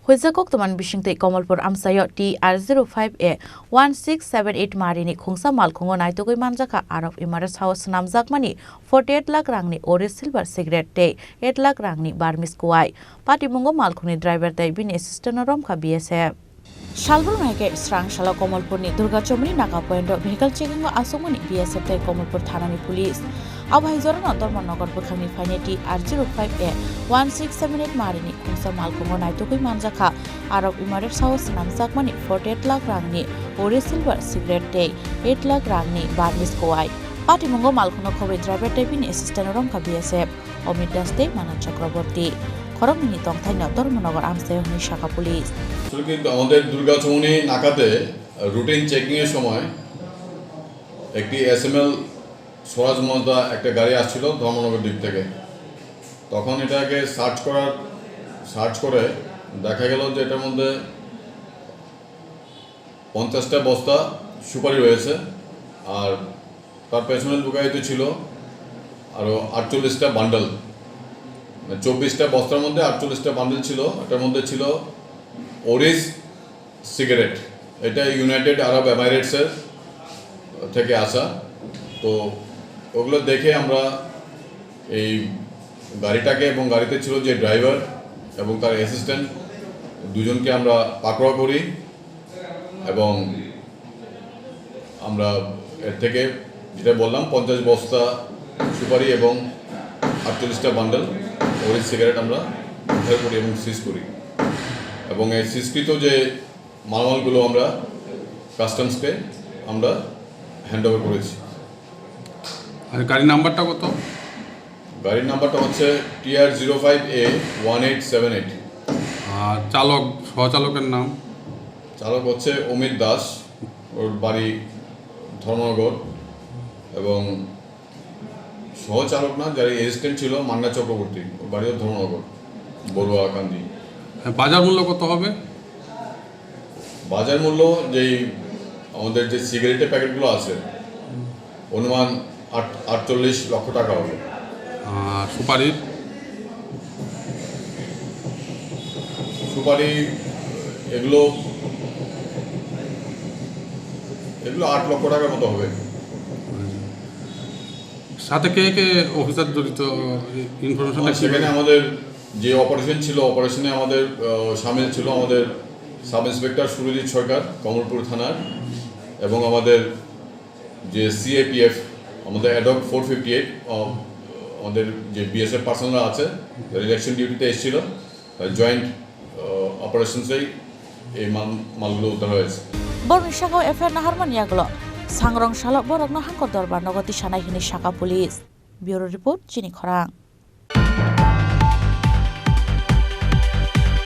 Huizakok Taman Bishingte Komalpur Amsayo TR05A-1678 Marini khongsa Malkhungo Naitugwi Manjakha Arab Emirates House Namjakmani 48 lakh rangni ORIS silver cigarette day 8 lakh rangni barmis kuwai Patimungo Malkhuni driver day bini assistant romkha BSF Shalbur Maike Strang Shala Komalpurni Durga Chomni Naka Point vehicle checking asomani BSF day Komalpur Thanani police Abhaizoran Dormanagar Bukhani Fine TR05A-1678 Marini khongsa Malkhungo Naitugwi Manjakha Arab Emirates House Namjakmani 48 lakh rangni ORIS silver cigarette day 8 lakh rangni barmis kuwai Patimungo Malkhungo Khobe driver day bini assistant romkha BSF Omid Daste Manan Chakraborty Khorang ni tongthaina Dormanagar Amsayohni Shaka police কিন্তু আমাদের Durga চৌনি নাকাতে routine checking এর সময় একটি SML স্বরাজ মজদা একটা গাড়ি আসছিল ধর্মনগর দিক থেকে তখন এটাকে সার্চ করে দেখা গেল যে এটার মধ্যে 50টা বস্তা সুপারি রয়েছে আর তার পেছনে লুকায়িত ছিল আরো 48টা বান্ডেল 24টা বস্তার মধ্যে 48টা বান্ডেল ছিল এটার মধ্যে ছিল ORIS সিগারেট এটা ইউনাইটেড আরব এমিরেটসের থেকে আসা তো ওগুলো দেখে আমরা এই গাড়িটাকে এবং গাড়িতে ছিল যে ড্রাইভার এবং তার অ্যাসিস্ট্যান্ট দুজনকে আমরা পাকড়াও করি এবং আমরা এর থেকে যেটা বললাম 50 বস্তা সুপারি এবং 48টা বান্ডেল ORIS সিগারেট আমরা উদ্ধার করি এবং সিজ করি এবং এই সিজকৃত যে মালামালগুলো আমরা কাস্টমসকে আমরা হ্যান্ড ওভার করেছি আর গাড়ির নাম্বারটা কত গাড়ির নাম্বারটা হচ্ছে TR05A-1678 আর সহচালকের নাম চালক হচ্ছে অমিত দাস ওর বাড়ি ধর্মনগর এবং সহচালক না যার এসিস্ট্যান্ট ছিল মান্না চক্রবর্তী ওর বাড়িও ধর্মনগর বড়ুয়া কান্দি বাজার মূল্য কত হবে বাজার মূল্য যেই আমাদের যে সিগারেটের প্যাকেটগুলো আছে অনুমান 48 লক্ষ টাকা হবে আর সুপারি এগুলো 8 লক্ষ টাকার মতো হবে সাথে কে কে অফিসার জড়িত ইনফরমেশন সেখানে আমাদের যে অপারেশন ছিল অপারেশনে আমাদের সামিল ছিল আমাদের সাব ইন্সপেক্টর সুরজিৎ সরকার কমলপুর থানার এবং আমাদের যে সিএপিএফ আমাদের অ্যাডক 458 আমাদের যে বিএসএফ পার্সোনাল আছে ইলেকশন ডিউটিতে এসেছিল জয়েন্ট অপারেশনসেই এই মালগুলো উদ্ধার হয়েছে বর্মিশাগাও এফআইআর নাহারমানিয়াগুলো সাংরং শালক বরক হাঙ্কর দরবার নগতি সানাইহিনী শাখা পুলিশ ব্যুরো রিপোর্ট চিনি খরাং।